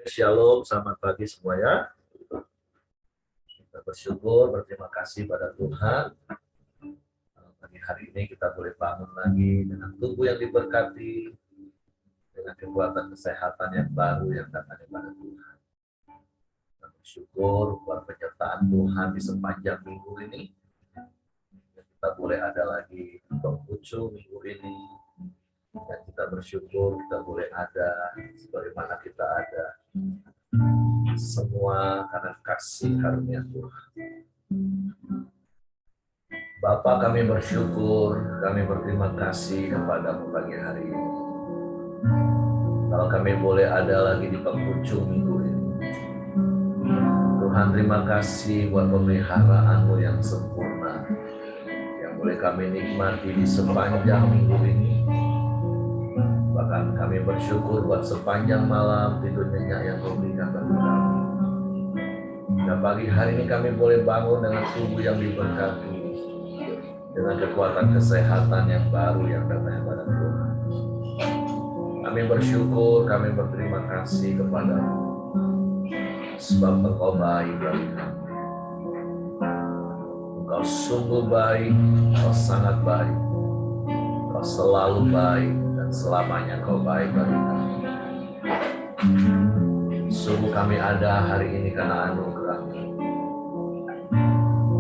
Shalom, selamat pagi semuanya. Kita bersyukur, berterima kasih pada Tuhan. Pagi hari ini kita boleh bangun lagi dengan tubuh yang diberkati, dengan kekuatan kesehatan yang baru yang datang dari Tuhan. Kita bersyukur buat penyertaan Tuhan di sepanjang minggu ini. Kita boleh ada lagi penghujung minggu ini. Dan kita bersyukur kita boleh ada sebagaimana kita ada. Semua karena kasih karunia Tuhan. Bapa, kami bersyukur, kami berterima kasih kepadamu pagi hari ini. Kalau kami boleh ada lagi di penghujung minggu ini. Tuhan, terima kasih buat pemeliharaanmu yang sempurna, yang boleh kami nikmati di sepanjang minggu ini. Bahkan kami bersyukur buat sepanjang malam tidur nyenyak yang kau berikan bagi kami. Dan pagi hari ini kami boleh bangun dengan tubuh yang diberkati, dengan kekuatan kesehatan yang baru yang datang kepada Tuhan. Kami bersyukur, kami berterima kasih kepada-Mu, sebab Engkau baik bagi kami. Engkau sungguh baik, Engkau sangat baik, Engkau selalu baik, dan selamanya Engkau baik bagi kami. Sungguh kami ada hari ini karena anugerah-Mu.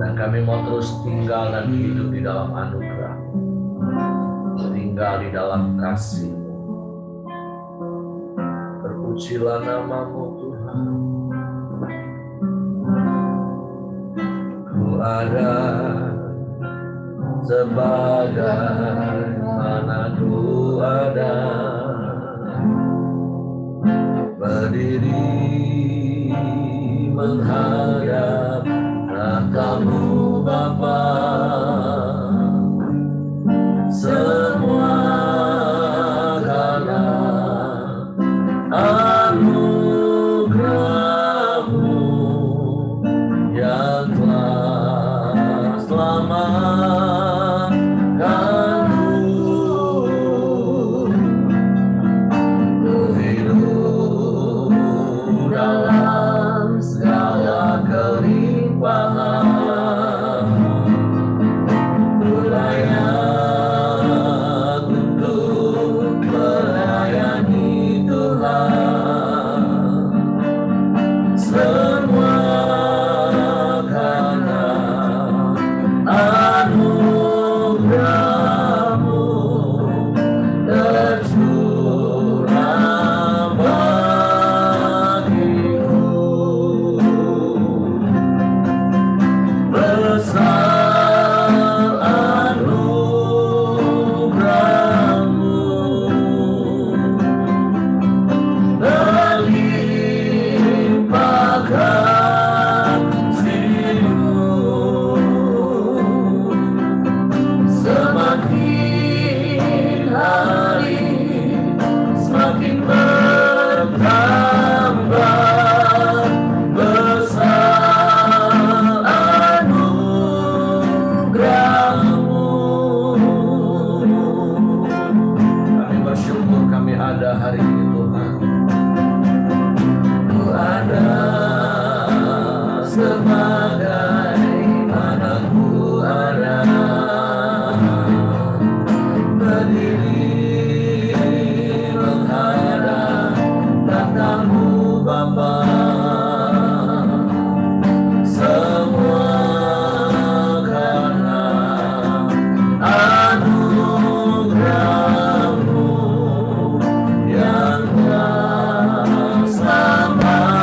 Dan kami mau terus tinggal dan hidup di dalam anugerah, tinggal di dalam kasih-Mu. Terpujilah nama-Mu Tuhan. Ku ada sebagai mana ku ada, berdiri menghadap tahta-Mu Bapa. Semua karena anugerah-Mu yang telah selamatkanku. Hidup dalam segala kelimpahan, layak untuk melayani Tuhan. Semua karena anugerah-Mu tercurah bagiku. Besar anugerah-Mu, berlimpah kasih-Mu. Semakin hari semakin bertambah besar anugerah-Mu. Kami bersyukur kami ada hari ini Tuhan. Ku ada sebagai mana ku ada, berdiri menghadap tahta-Mu Bapa. Semua karena anugerah-Mu yang telah selamatkanku.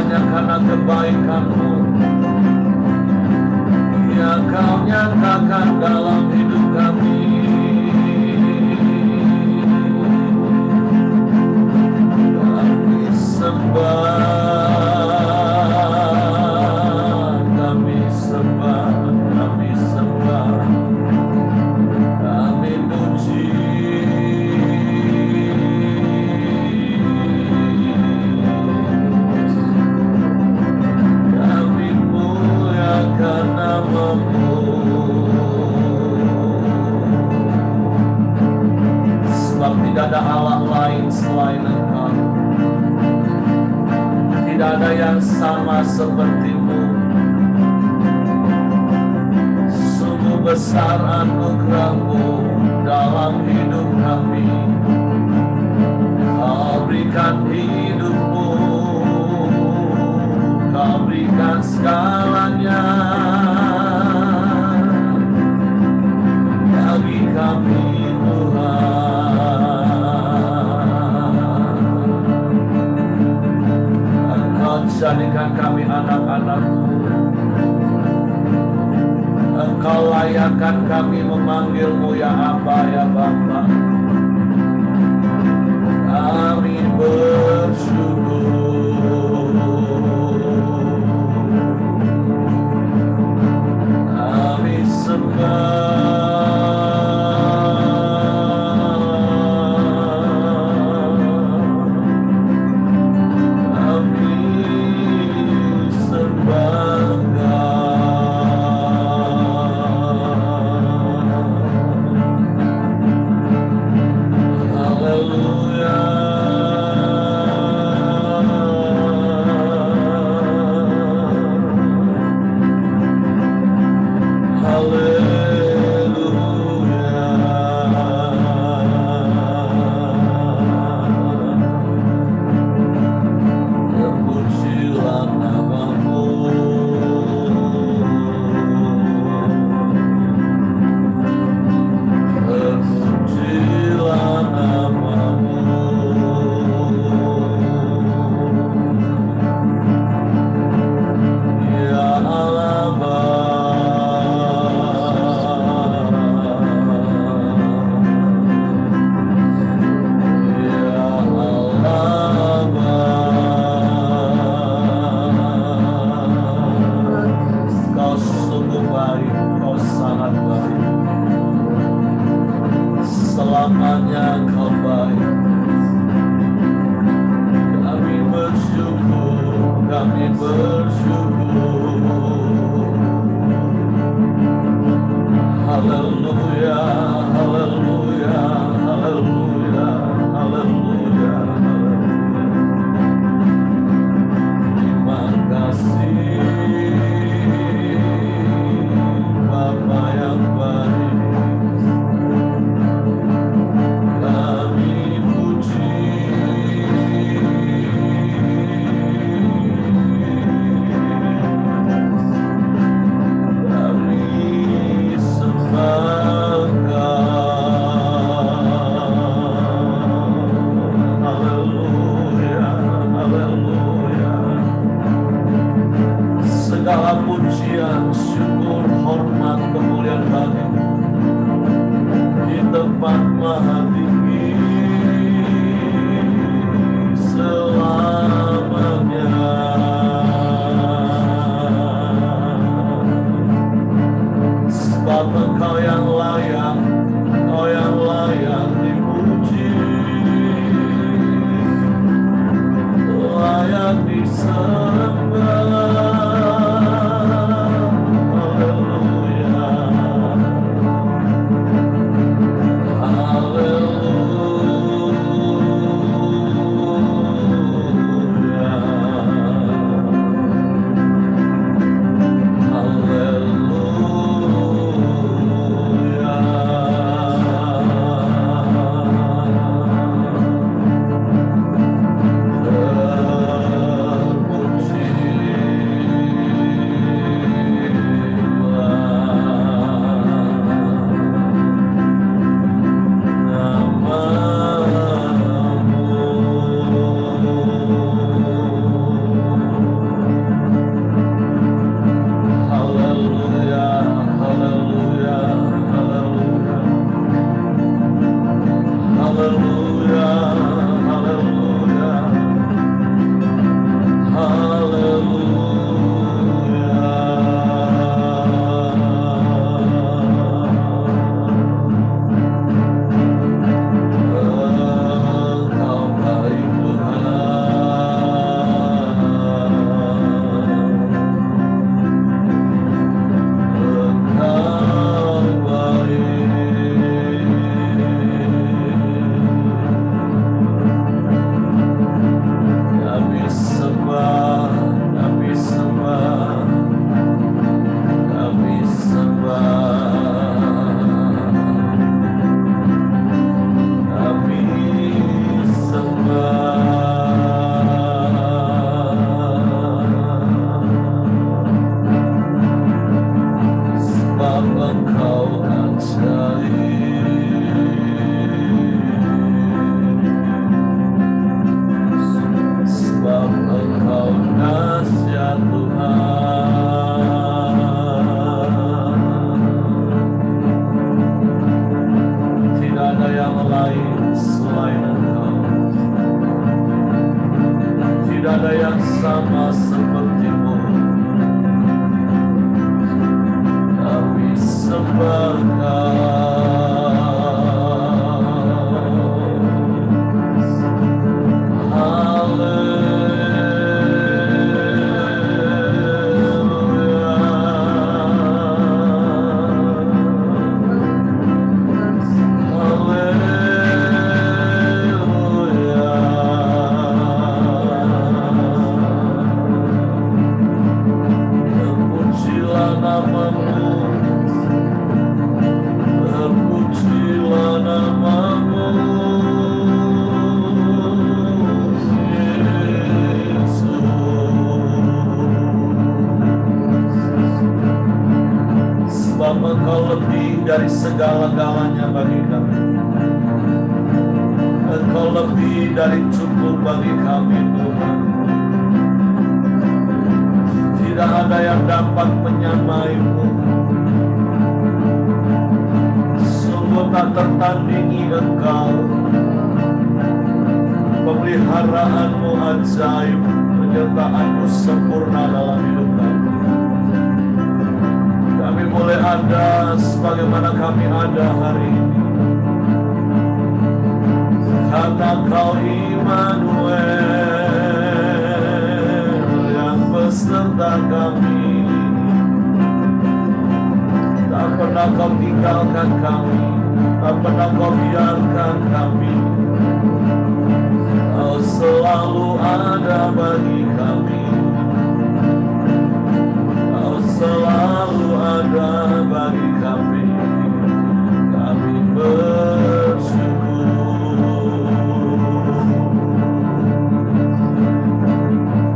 hanya karena kebaikan-Mu yang Kau nyatakan dalam hidup kami. Kami sembah, kami sembah, kami sembah, kami puji. Kami muliakan nama-Mu. Sebab tidak ada Allah lain selain Engkau. Tidak ada yang sama seperti-Mu. Sungguh besar anugerah-Mu dalam hidup kami. Kau berikan hidup-Mu, Kau berikan segalanya bagi kami, Tuhan. Engkau jadikan kami anak-anak-Mu. Engkau layakkan kami memanggil-Mu ya Aba, ya Bapa. Kami bersyukur, kami sembah, kami sembah Engkau. Haleluya. Terpujilah nama-Mu. Terpujilah nama-Mu. Ya Allah Ya Allah, Kau sungguh baik, Kau sangat baik. Selamanya Kau baik. Kami bersyukur, kami bersyukur. Haleluya, haleluya, haleluya, haleluya. Terima kasih Bapa yang baik. Kami puji. tidak ada yang sama seperti-Mu. Kami sembah dari segala-galanya bagi kami. Engkau lebih dari cukup bagi kami, Tuhan. Tidak ada yang dapat menyamai-Mu. Sungguh tak tertandingi Engkau. Pemeliharaanmu ajaib, penyertaanmu sempurna dalam hidup kami. Kami boleh ada sebagaimana kami ada hari ini karena Kau Immanuel yang beserta kami. Tak pernah Kau tinggalkan kami, tak pernah Kau biarkan kami. Kau selalu ada bagi kami. Selalu ada bagi kami. Kami bersyukur.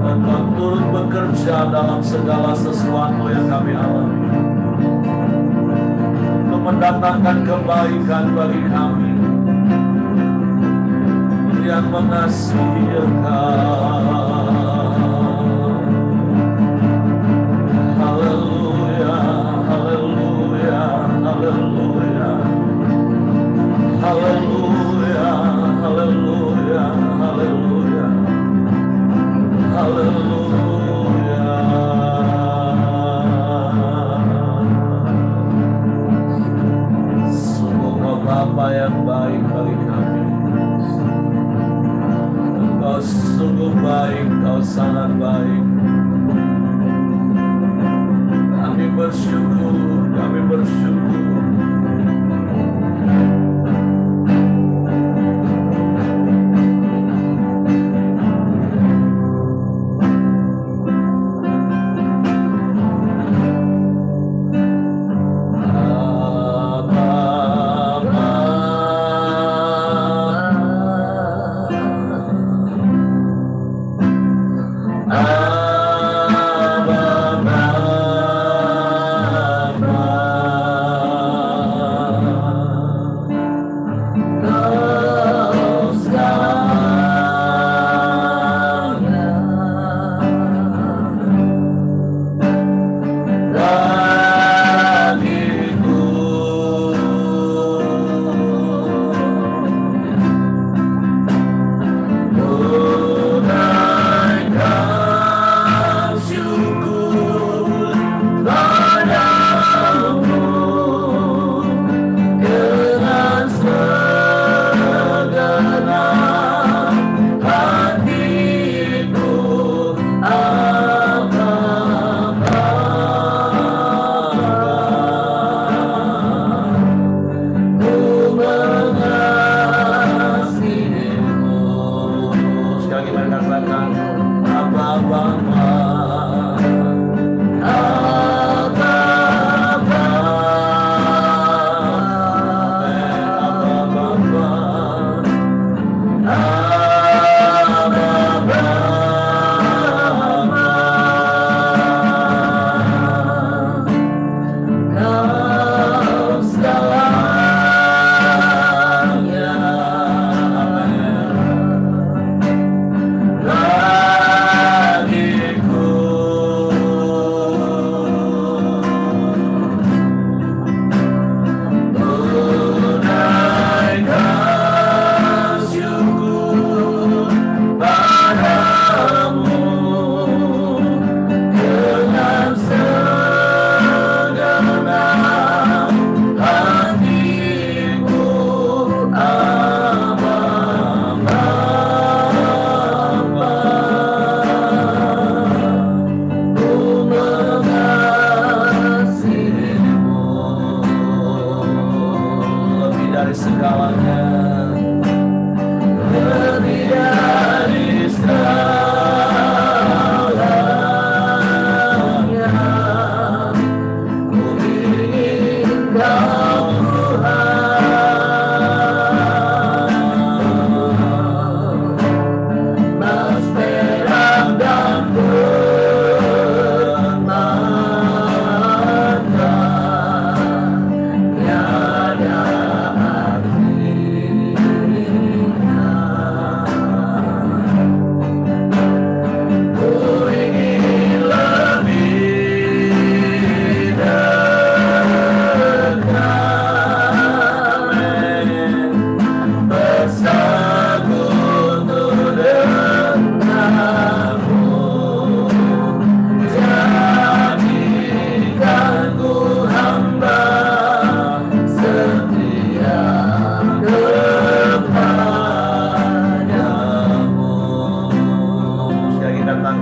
Engkau turut bekerja dalam segala sesuatu yang kami alami untuk mendatangkan kebaikan bagi kami yang mengasihi Engkau. Bapa yang baik bagi kami. Engkau sungguh baik, Kau sangat baik. Kami bersyukur, kami bersyukur.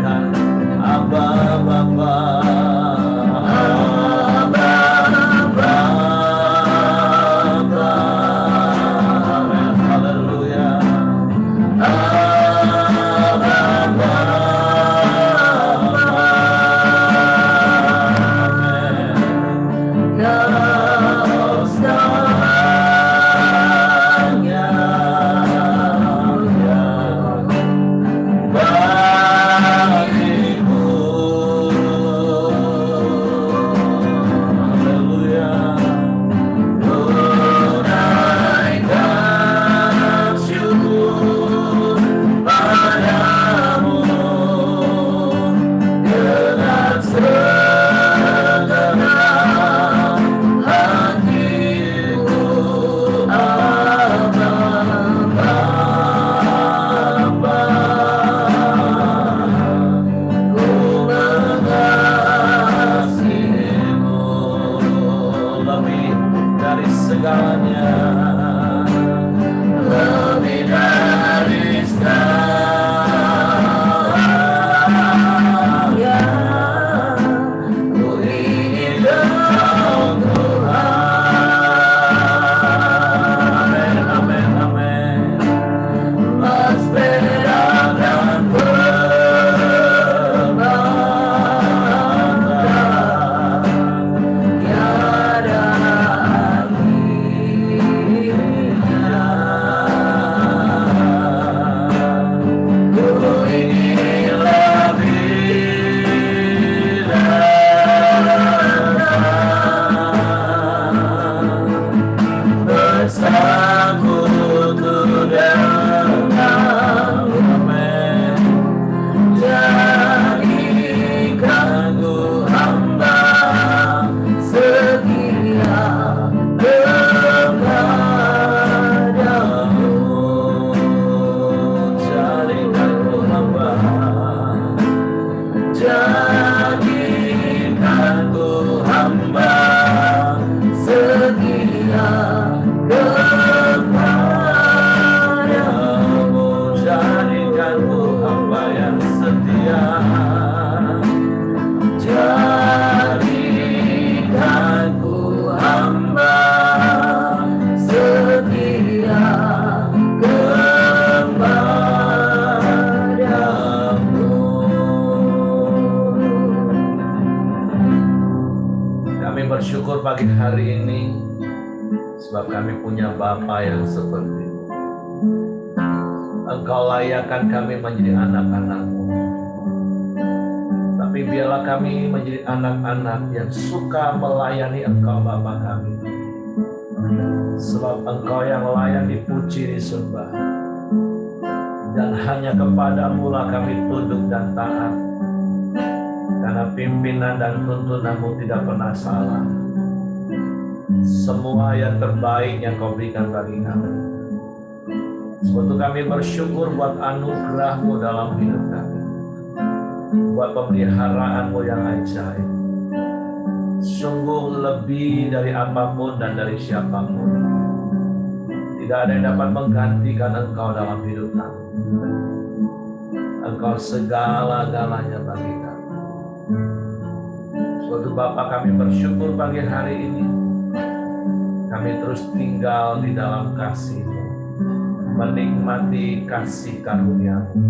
katakan Abba Bapa. Bersyukur pagi hari ini sebab kami punya Bapa yang seperti itu. Engkau layakkan kami menjadi anak-anak-Mu. Tapi biarlah kami menjadi anak-anak yang suka melayani Engkau Bapa kami. Sebab Engkau yang layak dipuji disembah. Dan hanya kepadamu lah kami tunduk dan taat. Karena pimpinan dan tuntunanmu tidak pernah salah. Semua yang terbaik yang kau berikan bagi kami. Sebab itu kami bersyukur buat anugerahmu dalam hidup kami. Buat pemeliharaanmu yang ajaib. Sungguh lebih dari apapun dan dari siapapun. Tidak ada yang dapat menggantikan Engkau dalam hidup kami. Engkau segala-galanya bagi kami. Suatu Bapa, kami bersyukur pagi hari ini kami terus tinggal di dalam kasih-Mu, menikmati kasih karunia-Mu,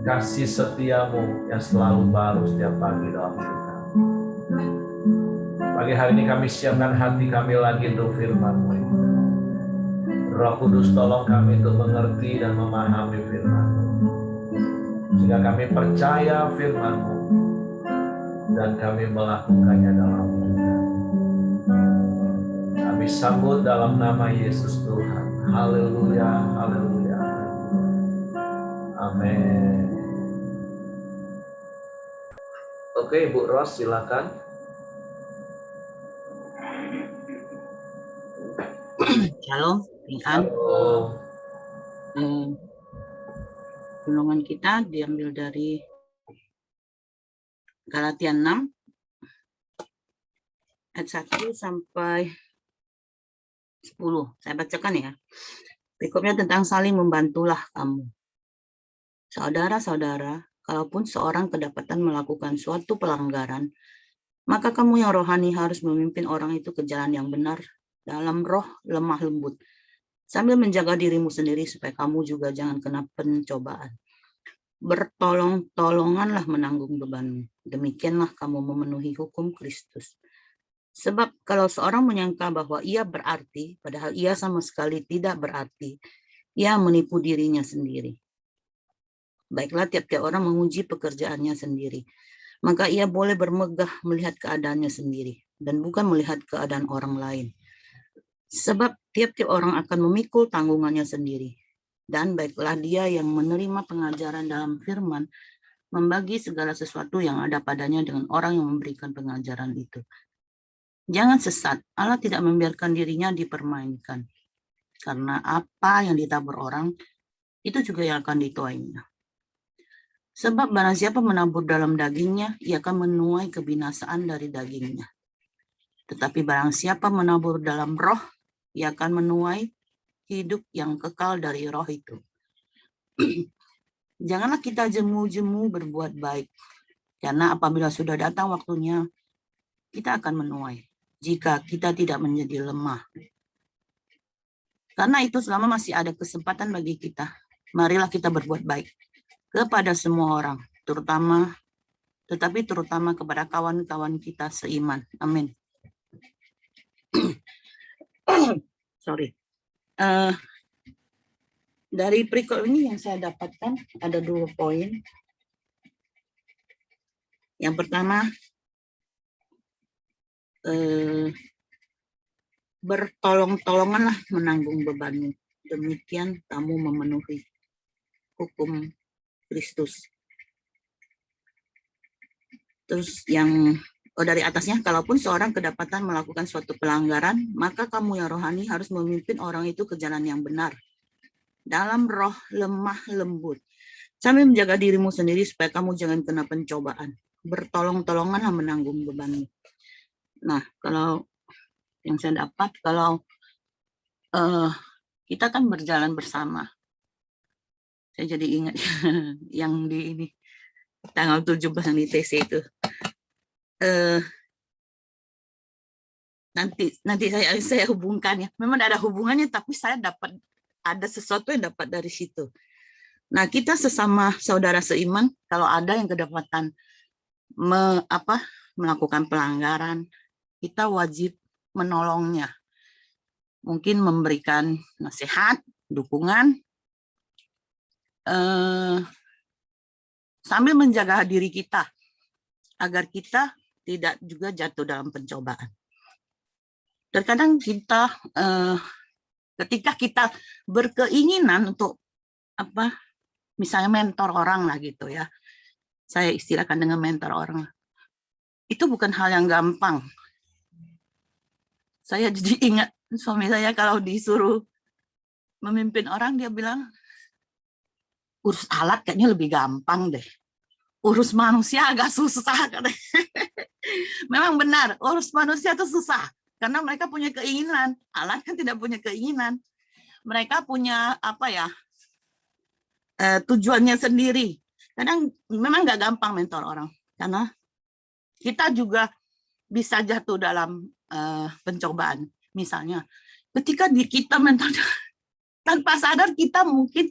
kasih setia-Mu yang selalu baru setiap pagi dalam hidup kami. Pagi hari ini kami siapkan hati kami lagi untuk firman-Mu. Roh Kudus tolong kami untuk mengerti dan memahami firman-Mu, sehingga kami percaya firman-Mu dan kami melakukannya dalam hidup kami. Kami sambut dalam nama Yesus Tuhan. Haleluya, haleluya. Amin. Oke, Ibu Ros, silakan. Shalom, Pingan. Renungan kita diambil dari Galatia 6 ayat 1 sampai 10. Saya bacakan ya. Berikutnya tentang saling membantulah kamu. Saudara-saudara, kalaupun seorang kedapatan melakukan suatu pelanggaran, maka kamu yang rohani harus memimpin orang itu ke jalan yang benar dalam roh lemah lembut, sambil menjaga dirimu sendiri supaya kamu juga jangan kena pencobaan. Bertolong-tolonganlah menanggung bebanmu. Demikianlah kamu memenuhi hukum Kristus. Sebab kalau seorang menyangka bahwa ia berarti, padahal ia sama sekali tidak berarti, ia menipu dirinya sendiri. Baiklah, tiap-tiap orang menguji pekerjaannya sendiri. Maka ia boleh bermegah melihat keadaannya sendiri, dan bukan melihat keadaan orang lain. Sebab tiap-tiap orang akan memikul tanggungannya sendiri. Dan baiklah dia yang menerima pengajaran dalam firman, membagi segala sesuatu yang ada padanya dengan orang yang memberikan pengajaran itu. Jangan sesat, Allah tidak membiarkan dirinya dipermainkan. Karena apa yang ditabur orang, itu juga yang akan dituainya. Sebab barang siapa menabur dalam dagingnya, ia akan menuai kebinasaan dari dagingnya. Tetapi barang siapa menabur dalam roh, ia akan menuai hidup yang kekal dari roh itu. Janganlah kita jemu-jemu berbuat baik, karena apabila sudah datang waktunya, kita akan menuai, jika kita tidak menjadi lemah. Karena itu selama masih ada kesempatan bagi kita, marilah kita berbuat baik kepada semua orang, terutama kepada kawan-kawan kita seiman. Amin. Sorry. Dari perikop ini yang saya dapatkan ada 2 poin. Yang pertama, bertolong-tolonganlah menanggung bebanmu. Demikian kamu memenuhi hukum Kristus. Terus yang dari atasnya, kalaupun seorang kedapatan melakukan suatu pelanggaran, maka kamu yang rohani harus memimpin orang itu ke jalan yang benar, dalam roh lemah lembut, sambil menjaga dirimu sendiri supaya kamu jangan kena pencobaan. Bertolong-tolonganlah menanggung bebanmu. Nah, kalau yang saya dapat, kalau kita kan berjalan bersama. Saya jadi ingat yang di ini tanggal 17 yang di TC itu. Nanti saya hubungkan ya. Memang ada hubungannya, tapi saya dapat ada sesuatu yang dapat dari situ. Nah, kita sesama saudara seiman, kalau ada yang kedapatan melakukan pelanggaran, kita wajib menolongnya. Mungkin memberikan nasihat, dukungan, sambil menjaga diri kita, agar kita tidak juga jatuh dalam pencobaan. Terkadang kita, ketika kita berkeinginan untuk misalnya mentor orang lah gitu ya, saya istilahkan dengan mentor orang, itu bukan hal yang gampang. Saya jadi ingat suami saya kalau disuruh memimpin orang, dia bilang, urus alat kayaknya lebih gampang deh. Urus manusia agak susah. Memang benar, urus manusia itu susah. Karena mereka punya keinginan. Alat kan tidak punya keinginan. Mereka punya tujuannya sendiri. Kadang memang nggak gampang mentor orang. Karena kita juga bisa jatuh dalam pencobaan. Misalnya, ketika kita mentor, tanpa sadar kita mungkin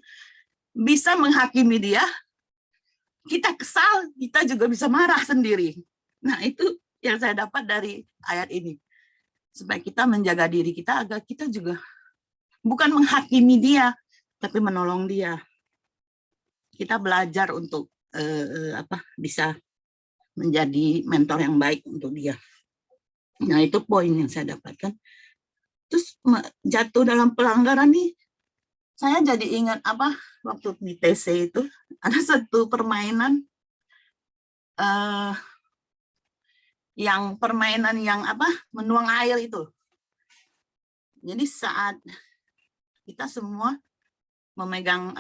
bisa menghakimi dia, kita kesal, kita juga bisa marah sendiri. Nah, itu yang saya dapat dari ayat ini. Supaya kita menjaga diri kita agar kita juga bukan menghakimi dia, tapi menolong dia. Kita belajar untuk bisa menjadi mentor yang baik untuk dia. Nah, itu poin yang saya dapatkan. Terus jatuh dalam pelanggaran nih, saya jadi ingat waktu di TC itu ada satu permainan yang menuang air itu. Jadi saat kita semua memegang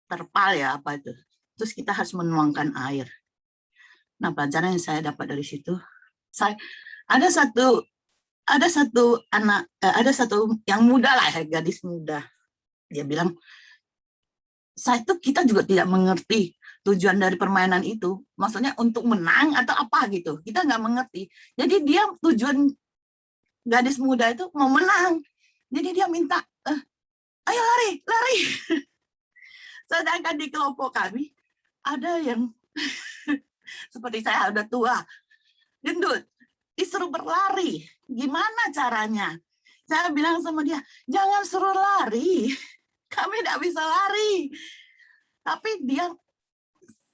terpal ya itu, terus kita harus menuangkan air. Nah, pelajaran yang saya dapat dari situ, ada satu yang muda lah, gadis muda. Dia bilang, kita juga tidak mengerti tujuan dari permainan itu. Maksudnya untuk menang atau apa gitu. Kita nggak mengerti. Jadi dia tujuan gadis muda itu mau menang. Jadi dia minta, ayo lari, lari. Sedangkan di kelompok kami ada yang seperti saya udah tua, gendut, disuruh berlari. Gimana caranya? Saya bilang sama dia, jangan suruh lari. Kami tidak bisa lari. Tapi dia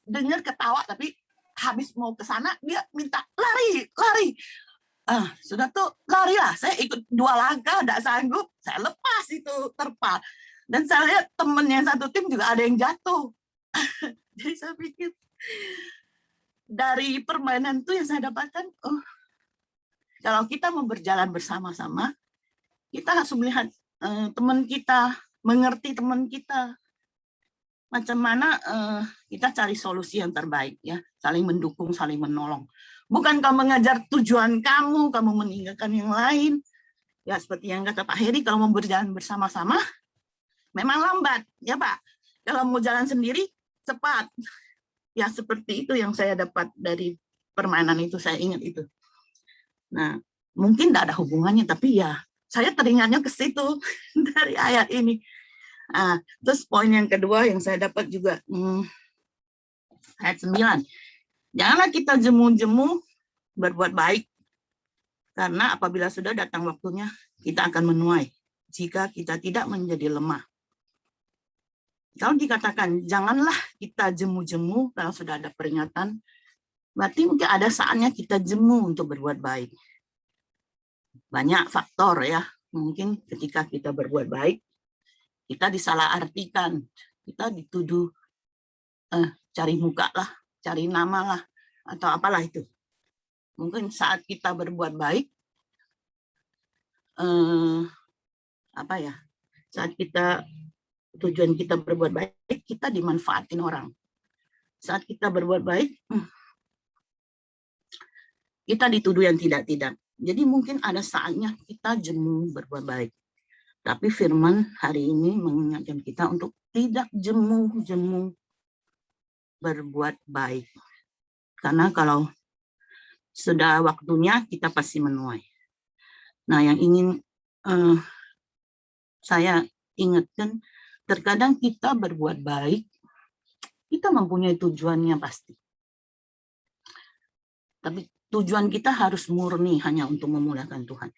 dengar ketawa, tapi habis mau ke sana, dia minta lari, lari. Sudah tuh larilah. Saya ikut 2 langkah, tidak sanggup. Saya lepas itu terpal. Dan saya lihat temen yang satu tim juga ada yang jatuh. Jadi saya pikir, dari permainan itu yang saya dapatkan, kalau kita mau berjalan bersama-sama, kita harus melihat teman kita, mengerti teman kita, macam mana kita cari solusi yang terbaik, ya, saling mendukung, saling menolong. Bukan kamu mengajar tujuan kamu meninggalkan yang lain. Ya seperti yang kata Pak Heri, kalau mau berjalan bersama-sama, memang lambat, ya Pak. Kalau mau jalan sendiri, cepat. Ya seperti itu yang saya dapat dari permainan itu, saya ingat itu. Nah, mungkin tidak ada hubungannya, tapi ya saya teringatnya ke situ dari ayat ini. Terus poin yang kedua yang saya dapat juga, ayat 9. Janganlah kita jemu-jemu berbuat baik, karena apabila sudah datang waktunya, kita akan menuai jika kita tidak menjadi lemah. Kalau dikatakan janganlah kita jemu-jemu kalau sudah ada peringatan, berarti mungkin ada saatnya kita jemu untuk berbuat baik. Banyak faktor ya, mungkin ketika kita berbuat baik, kita disalahartikan, kita dituduh cari muka lah, cari nama lah, atau apalah itu. Mungkin saat kita berbuat baik, saat kita tujuan kita berbuat baik, kita dimanfaatin orang. Saat kita berbuat baik, kita dituduh yang tidak-tidak. Jadi mungkin ada saatnya kita jemu berbuat baik. Tapi firman hari ini mengingatkan kita untuk tidak jemu-jemu berbuat baik. Karena kalau sudah waktunya, kita pasti menuai. Nah, yang ingin saya ingatkan, terkadang kita berbuat baik, kita mempunyai tujuannya pasti. Tapi tujuan kita harus murni hanya untuk memuliakan Tuhan.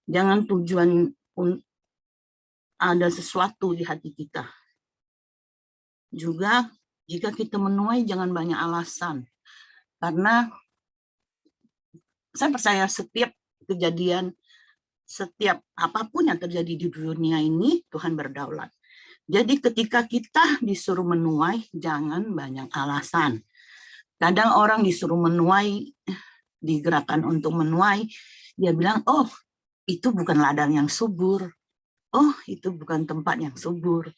Jangan tujuan ada sesuatu di hati kita. Juga jika kita menuai, jangan banyak alasan. Karena saya percaya setiap kejadian, setiap apapun yang terjadi di dunia ini, Tuhan berdaulat. Jadi ketika kita disuruh menuai, jangan banyak alasan. Kadang orang disuruh menuai, digerakkan untuk menuai, dia bilang, oh itu bukan ladang yang subur, oh itu bukan tempat yang subur.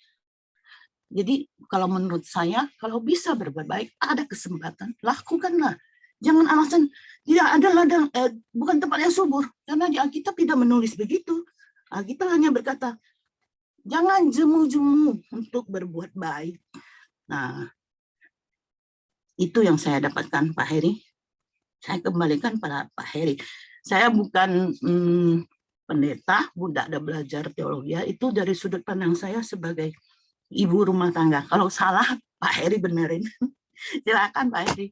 Jadi kalau menurut saya, kalau bisa berbuat baik, ada kesempatan, lakukanlah. Jangan alasan, tidak ada ladang, bukan tempat yang subur, karena di Alkitab tidak menulis begitu. Alkitab hanya berkata, jangan jemu-jemu untuk berbuat baik. Nah, itu yang saya dapatkan, Pak Heri. Saya kembalikan pada Pak Heri. Saya bukan pendeta, budak ada belajar teologi, itu dari sudut pandang saya sebagai ibu rumah tangga. Kalau salah, Pak Heri benerin. Silakan Pak Heri.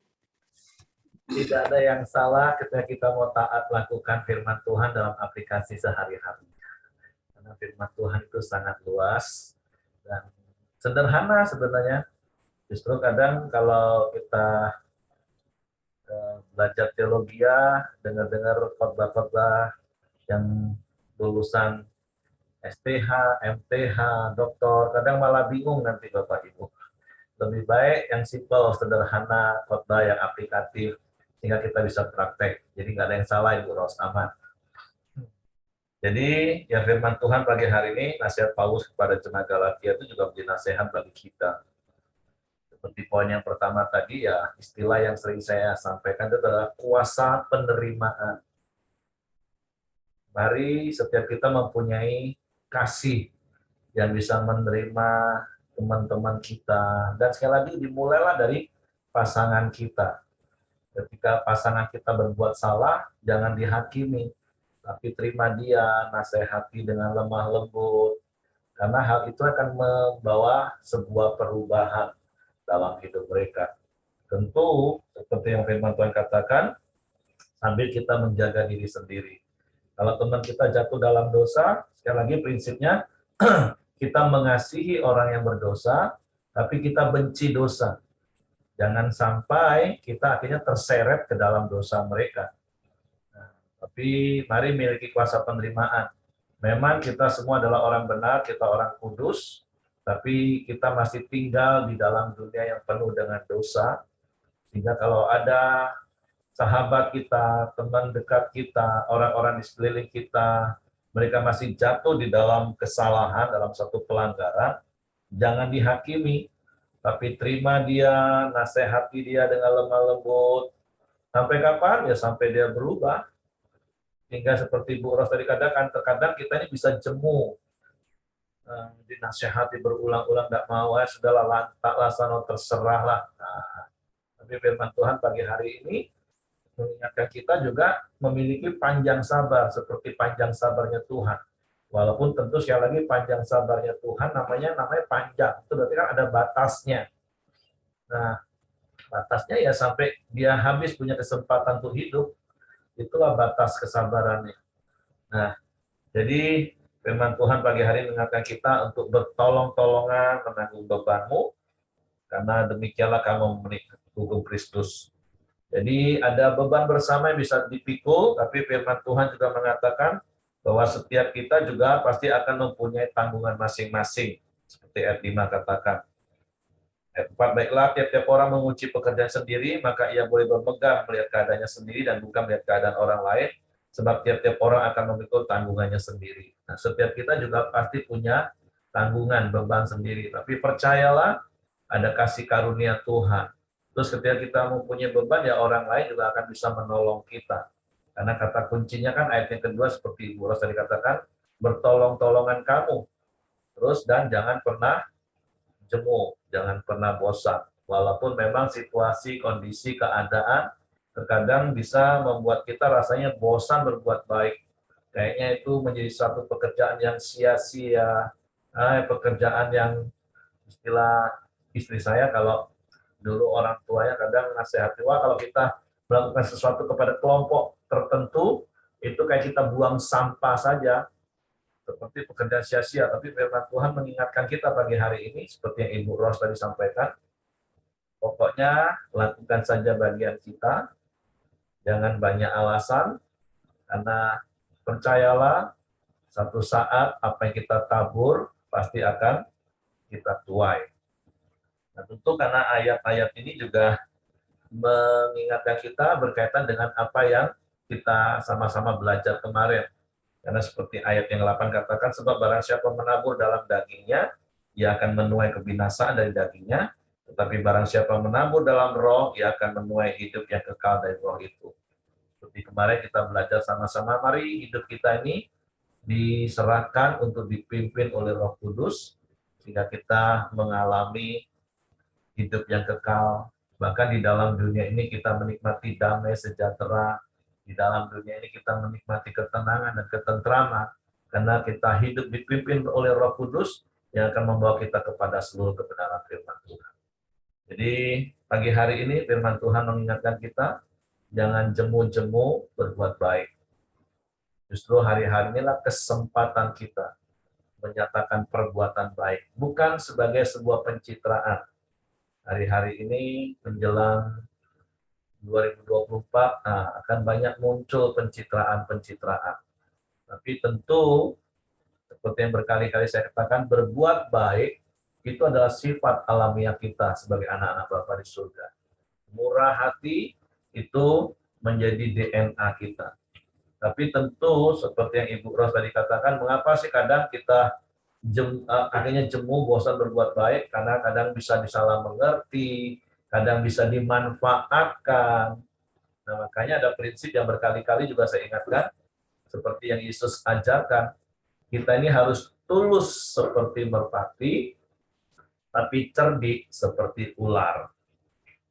Tidak ada yang salah ketika kita mau taat lakukan firman Tuhan dalam aplikasi sehari-hari. Karena firman Tuhan itu sangat luas dan sederhana sebenarnya. Justru kadang kalau kita belajar teologi, dengar-dengar khotbah-khotbah yang lulusan STH, MTH, doktor, kadang malah bingung nanti Bapak Ibu. Lebih baik yang simple, sederhana, khotbah yang aplikatif, sehingga kita bisa praktek. Jadi nggak ada yang salah Ibu Ros, aman. Jadi ya firman Tuhan pagi hari ini, nasihat Paulus kepada jemaat Galatia itu juga menjadi nasihat bagi kita. Seperti poin yang pertama tadi ya, istilah yang sering saya sampaikan itu adalah kuasa penerimaan. Mari setiap kita mempunyai kasih yang bisa menerima teman-teman kita. Dan sekali lagi dimulailah dari pasangan kita. Ketika pasangan kita berbuat salah, jangan dihakimi, tapi terima dia, nasihati dengan lemah lembut, karena hal itu akan membawa sebuah perubahan dalam hidup mereka. Tentu, seperti yang firman Tuhan katakan, sambil kita menjaga diri sendiri. Kalau teman kita jatuh dalam dosa, sekali lagi prinsipnya, kita mengasihi orang yang berdosa, tapi kita benci dosa. Jangan sampai kita akhirnya terseret ke dalam dosa mereka. Nah, tapi mari miliki kuasa penerimaan. Memang kita semua adalah orang benar, kita orang kudus, tapi kita masih tinggal di dalam dunia yang penuh dengan dosa. Sehingga kalau ada sahabat kita, teman dekat kita, orang-orang di sekeliling kita, mereka masih jatuh di dalam kesalahan, dalam satu pelanggaran, jangan dihakimi, tapi terima dia, nasihati dia dengan lemah lembut. Sampai kapan? Ya sampai dia berubah. Hingga seperti Bu Ros tadi katakan, terkadang kita ini bisa jemu, dinasihati berulang-ulang, tidak mau, sudahlah, lantaklah, sana terserahlah. Nah, tapi firman Tuhan pagi hari ini mengingatkan kita juga memiliki panjang sabar seperti panjang sabarnya Tuhan. Walaupun tentu sekali lagi panjang sabarnya Tuhan namanya panjang, itu berarti kan ada batasnya. Nah, batasnya ya sampai dia habis punya kesempatan untuk hidup, itulah batas kesabarannya. Nah, jadi firman Tuhan pagi hari mengingatkan kita untuk bertolong-tolongan menanggung bebanmu, karena demikianlah kamu memenuhi hukum Kristus. Jadi ada beban bersama yang bisa dipikul, tapi firman Tuhan juga mengatakan bahwa setiap kita juga pasti akan mempunyai tanggungan masing-masing. Seperti ayat 5 katakan. Ayat 4, baiklah tiap-tiap orang menguji pekerjaan sendiri, maka ia boleh bermegang melihat keadaannya sendiri dan bukan melihat keadaan orang lain, sebab tiap-tiap orang akan memikul tanggungannya sendiri. Nah, setiap kita juga pasti punya tanggungan, beban sendiri. Tapi percayalah, ada kasih karunia Tuhan. Terus ketika kita mempunyai beban, ya orang lain juga akan bisa menolong kita. Karena kata kuncinya kan ayat yang kedua seperti Bu Ros tadi katakan, bertolong-tolongan kamu. Terus dan jangan pernah jemu, jangan pernah bosan. Walaupun memang situasi, kondisi, keadaan terkadang bisa membuat kita rasanya bosan berbuat baik. Kayaknya itu menjadi satu pekerjaan yang sia-sia, pekerjaan yang istilah istri saya kalau dulu orang tuanya kadang nasihati, wah kalau kita melakukan sesuatu kepada kelompok tertentu, itu kayak kita buang sampah saja, seperti pekerjaan sia-sia. Tapi firman Tuhan mengingatkan kita pagi hari ini, seperti yang Ibu Ros tadi sampaikan, pokoknya lakukan saja bagian kita, jangan banyak alasan, karena percayalah, satu saat apa yang kita tabur, pasti akan kita tuai. Nah, tentu karena ayat-ayat ini juga mengingatkan kita berkaitan dengan apa yang kita sama-sama belajar kemarin. Karena seperti ayat yang 8 katakan, sebab barang siapa menabur dalam dagingnya, ia akan menuai kebinasaan dari dagingnya, tetapi barang siapa menabur dalam roh, ia akan menuai hidup yang kekal dari roh itu. Seperti kemarin kita belajar sama-sama, mari hidup kita ini diserahkan untuk dipimpin oleh Roh Kudus, sehingga kita mengalami hidup yang kekal. Bahkan di dalam dunia ini kita menikmati damai sejahtera. Di dalam dunia ini kita menikmati ketenangan dan ketentraman. Karena kita hidup dipimpin oleh Roh Kudus yang akan membawa kita kepada seluruh kebenaran firman Tuhan. Jadi pagi hari ini firman Tuhan mengingatkan kita, jangan jemu-jemu berbuat baik. Justru hari-hari inilah kesempatan kita menyatakan perbuatan baik. Bukan sebagai sebuah pencitraan. Hari-hari ini menjelang 2024 akan banyak muncul pencitraan-pencitraan. Tapi tentu seperti yang berkali-kali saya katakan, berbuat baik itu adalah sifat alamiah kita sebagai anak-anak Bapa di surga. Murah hati itu menjadi DNA kita. Tapi tentu seperti yang Ibu Ros tadi katakan, mengapa sih kadang kita akhirnya jemu, bosan berbuat baik, karena kadang bisa disalah mengerti, kadang bisa dimanfaatkan. Nah, makanya ada prinsip yang berkali-kali juga saya ingatkan, seperti yang Yesus ajarkan, kita ini harus tulus seperti merpati, tapi cerdik seperti ular.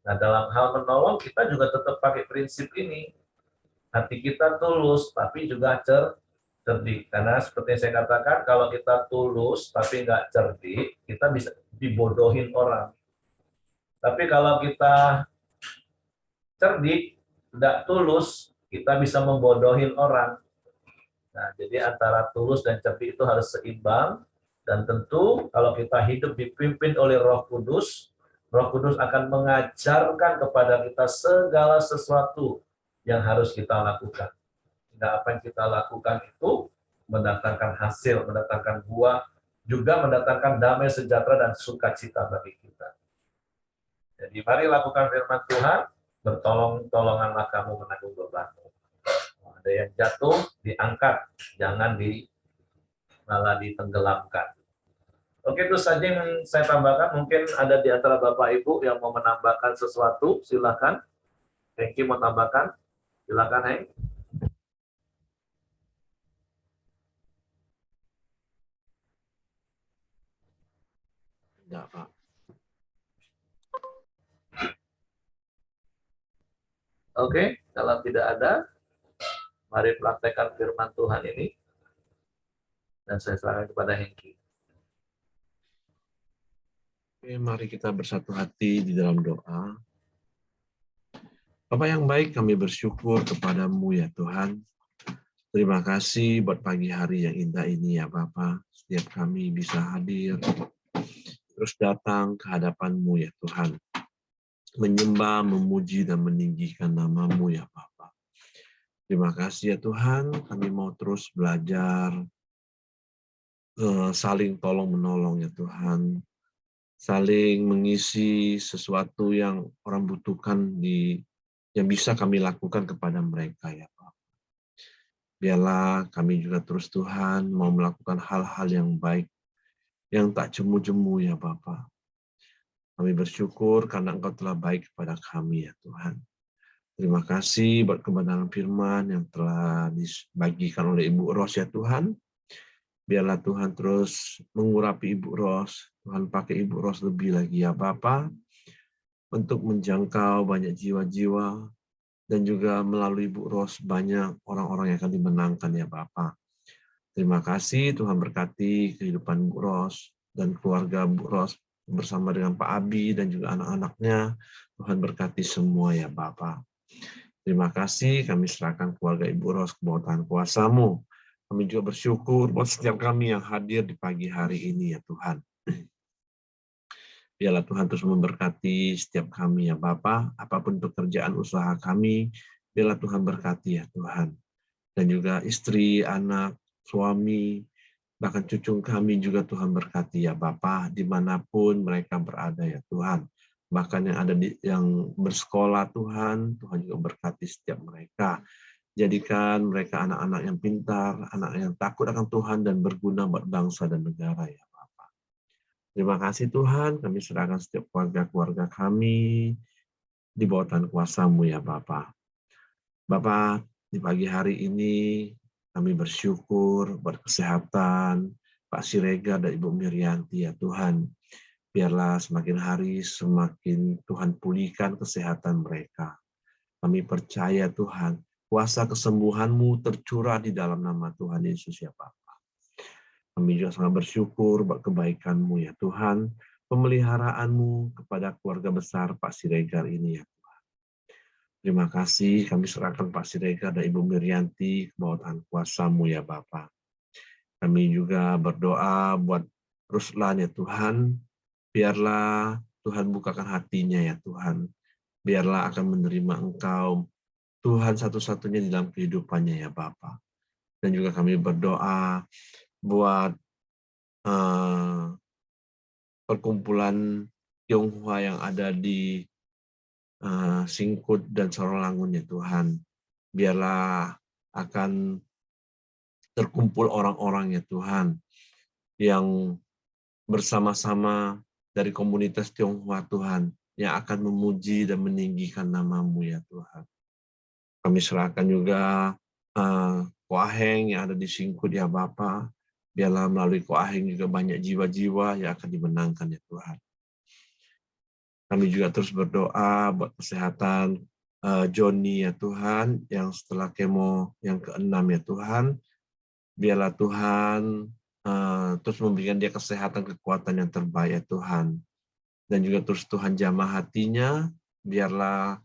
Nah, dalam hal menolong kita juga tetap pakai prinsip ini. Hati kita tulus, tapi juga cerdik. Karena seperti yang saya katakan, kalau kita tulus tapi nggak cerdik, kita bisa dibodohin orang. Tapi kalau kita cerdik, nggak tulus, kita bisa membodohin orang. Nah, jadi antara tulus dan cerdik itu harus seimbang. Dan tentu kalau kita hidup dipimpin oleh Roh Kudus akan mengajarkan kepada kita segala sesuatu yang harus kita lakukan. Sehingga apa yang kita lakukan itu mendatangkan hasil, mendatangkan buah, juga mendatangkan damai sejahtera dan sukacita bagi kita. Jadi mari lakukan firman Tuhan, bertolong-tolonganlah kamu menanggung bebanmu. Ada yang jatuh, diangkat, jangan malah ditenggelamkan. Oke, itu saja yang saya tambahkan. Mungkin ada di antara Bapak Ibu yang mau menambahkan sesuatu, silakan. Hengki mau tambahkan, silakan Heng. Enggak, Pak. Oke, kalau tidak ada, mari praktekkan firman Tuhan ini. Dan saya serahkan kepada Hengki. Oke, mari kita bersatu hati di dalam doa. Bapak yang baik, kami bersyukur kepadamu ya Tuhan. Terima kasih buat pagi hari yang indah ini ya Bapak. Setiap kami bisa hadir, terus datang ke hadapan-Mu ya Tuhan. Menyembah, memuji, dan meninggikan nama-Mu ya Bapak. Terima kasih ya Tuhan, kami mau terus belajar, saling tolong-menolong ya Tuhan. Saling mengisi sesuatu yang orang butuhkan yang bisa kami lakukan kepada mereka ya Pak. Biarlah kami juga terus Tuhan mau melakukan hal-hal yang baik, yang tak jemu-jemu ya Bapak. Kami bersyukur karena Engkau telah baik kepada kami ya Tuhan. Terima kasih buat kebenaran firman yang telah dibagikan oleh Ibu Ros ya Tuhan. Biarlah Tuhan terus mengurapi Ibu Ros. Tuhan pakai Ibu Ros lebih lagi ya Bapak, untuk menjangkau banyak jiwa-jiwa, dan juga melalui Ibu Ros banyak orang-orang yang akan dimenangkan ya Bapak. Terima kasih, Tuhan berkati kehidupan Bu Ros dan keluarga Bu Ros bersama dengan Pak Abi dan juga anak-anaknya. Tuhan berkati semua ya Bapak. Terima kasih, kami serahkan keluarga Ibu Ros ke bawah tangan kuasa-Mu. Kami juga bersyukur buat setiap kami yang hadir di pagi hari ini ya Tuhan. Biarlah Tuhan terus memberkati setiap kami ya Bapa, apapun pekerjaan usaha kami, biarlah Tuhan berkati ya Tuhan. Dan juga istri, anak, suami, bahkan cucu kami juga Tuhan berkati ya Bapa, dimanapun mereka berada ya Tuhan. Bahkan yang bersekolah Tuhan, Tuhan juga berkati setiap mereka. Jadikan mereka anak-anak yang pintar, anak yang takut akan Tuhan dan berguna buat bangsa dan negara ya Bapa. Terima kasih Tuhan, kami serahkan setiap keluarga-keluarga kami di bawah tangan kuasa-Mu ya Bapa. Bapak, di pagi hari ini kami bersyukur buat kesehatan Pak Siregar dan Ibu Miryanti ya Tuhan. Biarlah semakin hari semakin Tuhan pulihkan kesehatan mereka. Kami percaya Tuhan, kuasa kesembuhan-Mu tercurah di dalam nama Tuhan Yesus ya Bapa. Kami juga sangat bersyukur buat kebaikan-Mu ya Tuhan, pemeliharaanmu kepada keluarga besar Pak Siregar ini ya Tuhan. Terima kasih, kami serahkan Pak Siregar dan Ibu Miryanti ke bawah tangan kuasa-Mu ya Bapa. Kami juga berdoa buat Ruslan ya Tuhan, biarlah Tuhan bukakan hatinya ya Tuhan, biarlah akan menerima Engkau, Tuhan satu-satunya di dalam kehidupannya ya Bapa. Dan juga kami berdoa buat perkumpulan Tionghoa yang ada di Singkut dan Sarolangun ya Tuhan. Biarlah akan terkumpul orang-orang ya Tuhan yang bersama-sama dari komunitas Tionghoa Tuhan yang akan memuji dan meninggikan nama-Mu ya Tuhan. Kami serahkan juga Koaheng yang ada di Singkut ya Bapa. Biarlah melalui Koaheng juga banyak jiwa-jiwa yang akan dimenangkan ya Tuhan. Kami juga terus berdoa buat kesehatan Joni ya Tuhan, yang setelah kemo yang ke-6 ya Tuhan. Biarlah Tuhan terus memberikan dia kesehatan, kekuatan yang terbaik ya Tuhan. Dan juga terus Tuhan jamah hatinya, biarlah